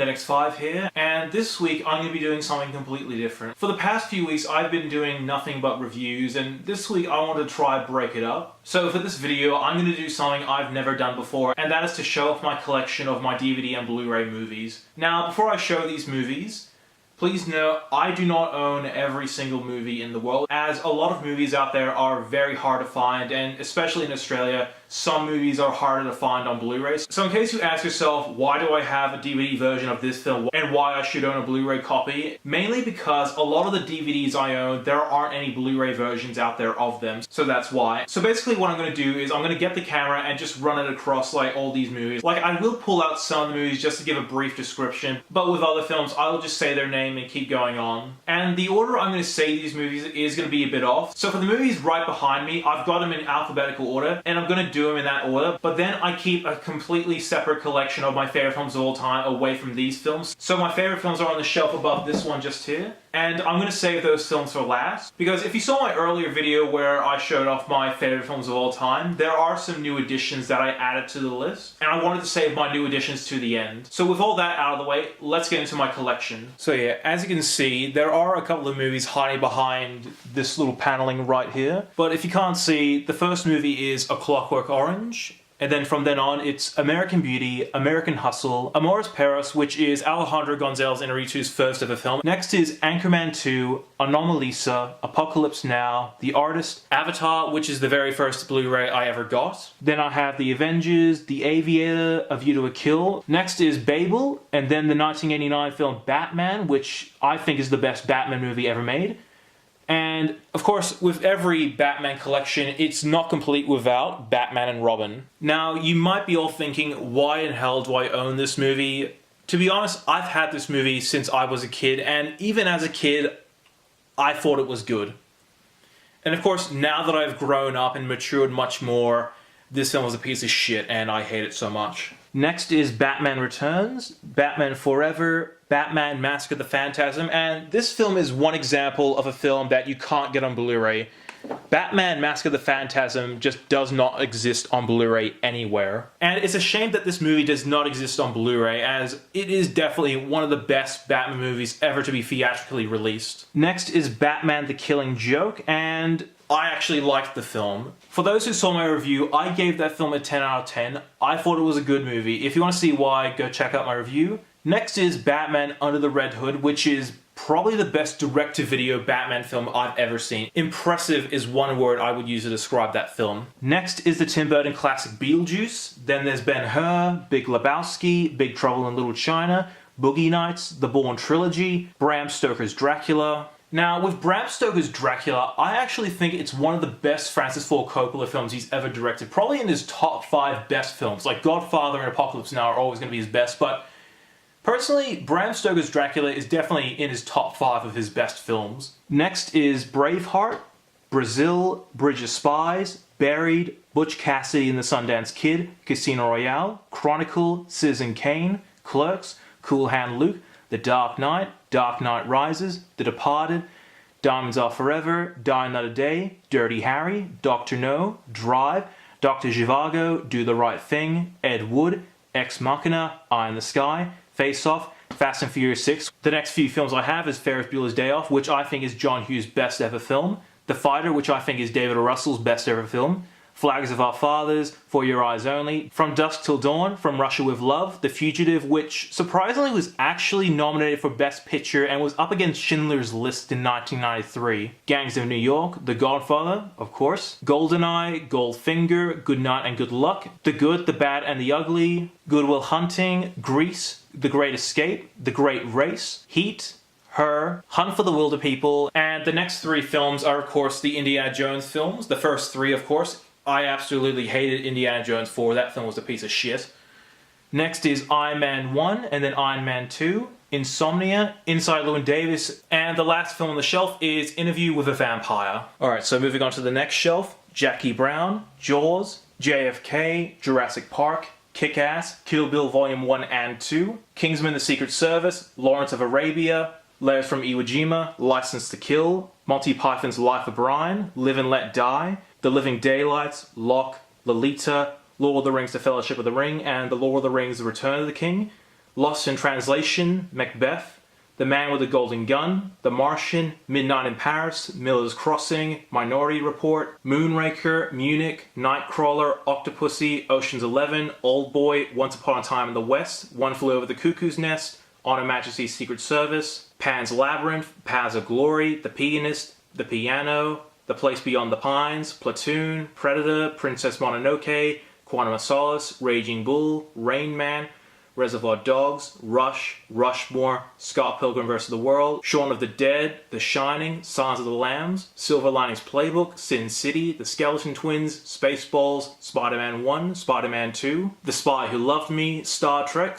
X5 here, and this week I'm going to be doing something completely different. For the past few weeks I've been doing nothing but reviews, and this week I want to try break it up. So for this video I'm going to do something I've never done before, and that is to show off my collection of my DVD and Blu-ray movies. Now before I show these movies, please note, I do not own every single movie in the world, as a lot of movies out there are very hard to find, and especially in Australia, some movies are harder to find on Blu-rays. So in case you ask yourself, why do I have a DVD version of this film and why I should own a Blu-ray copy? Mainly because a lot of the DVDs I own, there aren't any Blu-ray versions out there of them, so that's why. So basically what I'm going to do is I'm going to get the camera and just run it across like all these movies. Like I will pull out some of the movies just to give a brief description, but with other films I will just say their name and keep going on. And the order I'm going to say these movies is going to be a bit off. So for the movies right behind me, I've got them in alphabetical order, and I'm going to do them in that order, but then I keep a completely separate collection of my favorite films of all time away from these films. So my favorite films are on the shelf above this one just here, and I'm going to save those films for last, because if you saw my earlier video where I showed off my favorite films of all time, there are some new additions that I added to the list, and I wanted to save my new additions to the end. So with all that out of the way, let's get into my collection. So yeah, as you can see, there are a couple of movies hiding behind this little paneling right here, but if you can't see, the first movie is A Clockwork Orange, and then from then on, it's American Beauty, American Hustle, Amores Perros, which is Alejandro González Iñárritu's first ever film. Next is Anchorman 2, Anomalisa, Apocalypse Now, The Artist, Avatar, which is the very first Blu-ray I ever got. Then I have The Avengers, The Aviator, A View to a Kill. Next is Babel, and then the 1989 film Batman, which I think is the best Batman movie ever made. And, of course, with every Batman collection, it's not complete without Batman and Robin. Now, you might be all thinking, why in hell do I own this movie? To be honest, I've had this movie since I was a kid, and even as a kid, I thought it was good. And of course, now that I've grown up and matured much more, this film was a piece of shit, and I hate it so much. Next is Batman Returns, Batman Forever, Batman Mask of the Phantasm, and this film is one example of a film that you can't get on Blu-ray. Batman Mask of the Phantasm just does not exist on Blu-ray anywhere. And it's a shame that this movie does not exist on Blu-ray, as it is definitely one of the best Batman movies ever to be theatrically released. Next is Batman the Killing Joke, and I actually liked the film. For those who saw my review, I gave that film a 10 out of 10. I thought it was a good movie. If you want to see why, go check out my review. Next is Batman Under the Red Hood, which is probably the best direct-to-video Batman film I've ever seen. Impressive is one word I would use to describe that film. Next is the Tim Burton classic Beetlejuice. Then there's Ben-Hur, Big Lebowski, Big Trouble in Little China, Boogie Nights, The Bourne Trilogy, Bram Stoker's Dracula. Now, with Bram Stoker's Dracula, I actually think it's one of the best Francis Ford Coppola films he's ever directed. Probably in his top 5 best films. Like Godfather and Apocalypse Now are always going to be his best, but personally, Bram Stoker's Dracula is definitely in his top 5 of his best films. Next is Braveheart, Brazil, Bridge of Spies, Buried, Butch Cassidy and the Sundance Kid, Casino Royale, Chronicle, Citizen Kane, Clerks, Cool Hand Luke, The Dark Knight Rises, The Departed, Diamonds Are Forever, Die Another Day, Dirty Harry, Dr. No, Drive, Dr. Zhivago, Do the Right Thing, Ed Wood, Ex Machina, Eye in the Sky, Face Off, Fast and Furious 6. The next few films I have is Ferris Bueller's Day Off, which I think is John Hughes' best ever film, The Fighter, which I think is David O. Russell's best ever film, Flags of Our Fathers, For Your Eyes Only, From Dusk Till Dawn, From Russia With Love, The Fugitive, which surprisingly was actually nominated for Best Picture and was up against Schindler's List in 1993, Gangs of New York, The Godfather, of course, GoldenEye, Goldfinger, Good Night and Good Luck, The Good, the Bad and the Ugly, Good Will Hunting, Grease, The Great Escape, The Great Race, Heat, Her, Hunt for the Wilder People, and the next 3 films are of course the Indiana Jones films. The first 3 of course. I absolutely hated Indiana Jones 4, that film was a piece of shit. Next is Iron Man 1, and then Iron Man 2, Insomnia, Inside Llewyn Davis, and the last film on the shelf is Interview with a Vampire. Alright, so moving on to the next shelf, Jackie Brown, Jaws, JFK, Jurassic Park, Kick-Ass, Kill Bill Volume 1 and 2, Kingsman: The Secret Service, Lawrence of Arabia, Letters from Iwo Jima, License to Kill, Monty Python's Life of Brian, Live and Let Die, The Living Daylights, Locke, Lolita, Lord of the Rings: The Fellowship of the Ring, and The Lord of the Rings: The Return of the King, Lost in Translation, Macbeth, The Man with the Golden Gun, The Martian, Midnight in Paris, Miller's Crossing, Minority Report, Moonraker, Munich, Nightcrawler, Octopussy, Ocean's 11, Oldboy, Once Upon a Time in the West, One Flew Over the Cuckoo's Nest, On Her Majesty's Secret Service, Pan's Labyrinth, Paths of Glory, The Pianist, The Piano, The Place Beyond the Pines, Platoon, Predator, Princess Mononoke, Quantum of Solace, Raging Bull, Rain Man, Reservoir Dogs, Rush, Rushmore, Scott Pilgrim vs. the World, Shaun of the Dead, The Shining, Silence of the Lambs, Silver Linings Playbook, Sin City, The Skeleton Twins, Spaceballs, Spider-Man 1, Spider-Man 2, The Spy Who Loved Me, Star Trek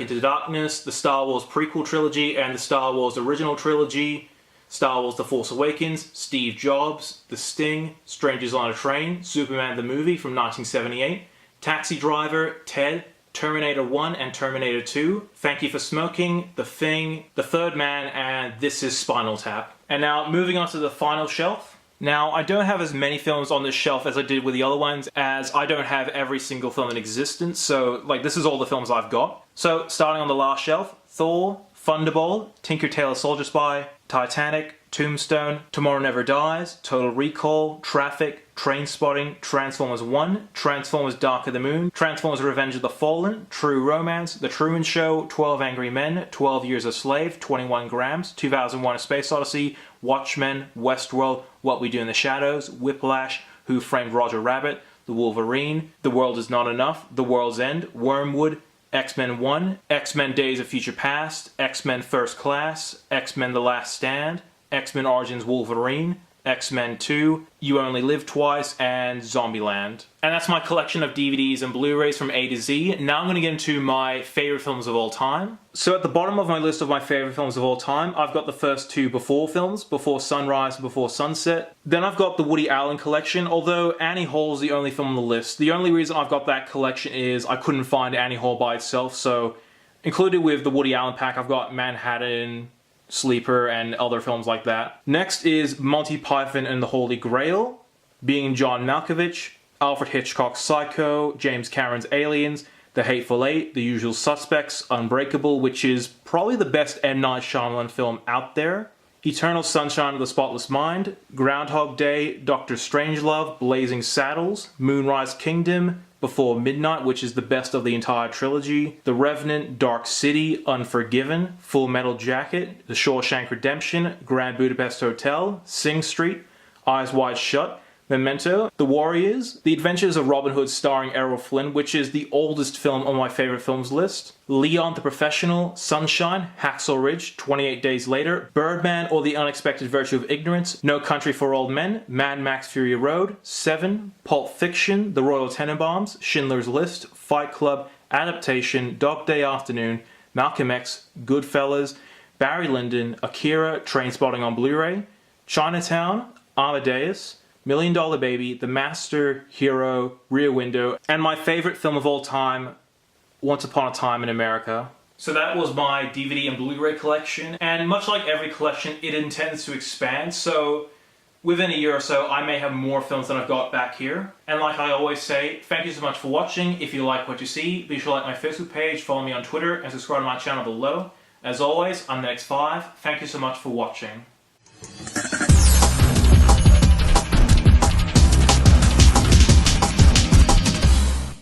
Into Darkness, the Star Wars prequel trilogy and the Star Wars original trilogy, Star Wars The Force Awakens, Steve Jobs, The Sting, Strangers on a Train, Superman the Movie from 1978, Taxi Driver, Ted, Terminator 1 and Terminator 2, Thank You for Smoking, The Thing, The Third Man, and This Is Spinal Tap. And now, moving on to the final shelf. Now, I don't have as many films on this shelf as I did with the other ones, as I don't have every single film in existence, so, this is all the films I've got. So, starting on the last shelf, Thor, Thunderball, Tinker Tailor Soldier Spy, Titanic, Tombstone, Tomorrow Never Dies, Total Recall, Traffic, Trainspotting, Transformers 1, Transformers Dark of the Moon, Transformers Revenge of the Fallen, True Romance, The Truman Show, 12 Angry Men, 12 Years a Slave, 21 Grams, 2001 A Space Odyssey, Watchmen, Westworld, What We Do in the Shadows, Whiplash, Who Framed Roger Rabbit, The Wolverine, The World Is Not Enough, The World's End, Wormwood, X-Men 1, X-Men Days of Future Past, X-Men First Class, X-Men The Last Stand, X-Men Origins Wolverine, X-Men 2, You Only Live Twice, and Zombieland. And that's my collection of DVDs and Blu-rays from A to Z. Now I'm going to get into my favorite films of all time. So at the bottom of my list of my favorite films of all time, I've got the first two Before films, Before Sunrise and Before Sunset. Then I've got the Woody Allen collection, although Annie Hall is the only film on the list. The only reason I've got that collection is I couldn't find Annie Hall by itself, so included with the Woody Allen pack, I've got Manhattan, Sleeper, and other films like that. Next is Monty Python and the Holy Grail, Being John Malkovich, Alfred Hitchcock's Psycho, James Cameron's Aliens, The Hateful Eight, The Usual Suspects, Unbreakable, which is probably the best M. Night Shyamalan film out there, Eternal Sunshine of the Spotless Mind, Groundhog Day, Doctor Strangelove, Blazing Saddles, Moonrise Kingdom, Before Midnight, which is the best of the entire trilogy, The Revenant, Dark City, Unforgiven, Full Metal Jacket, The Shawshank Redemption, Grand Budapest Hotel, Sing Street, Eyes Wide Shut, Memento, The Warriors, The Adventures of Robin Hood starring Errol Flynn, which is the oldest film on my favorite films list, Leon the Professional, Sunshine, Hacksaw Ridge, 28 Days Later, Birdman or the Unexpected Virtue of Ignorance, No Country for Old Men, Mad Max Fury Road, Seven, Pulp Fiction, The Royal Tenenbaums, Schindler's List, Fight Club, Adaptation, Dog Day Afternoon, Malcolm X, Goodfellas, Barry Lyndon, Akira, Trainspotting on Blu-ray, Chinatown, Amadeus, $1 Million Baby, The Master, Hero, Rear Window, and my favorite film of all time, Once Upon a Time in America. So that was my DVD and Blu-ray collection, and much like every collection, it intends to expand, so within a year or so, I may have more films than I've got back here. And like I always say, thank you so much for watching. If you like what you see, be sure to like my Facebook page, follow me on Twitter, and subscribe to my channel below. As always, I'm the X5. Thank you so much for watching.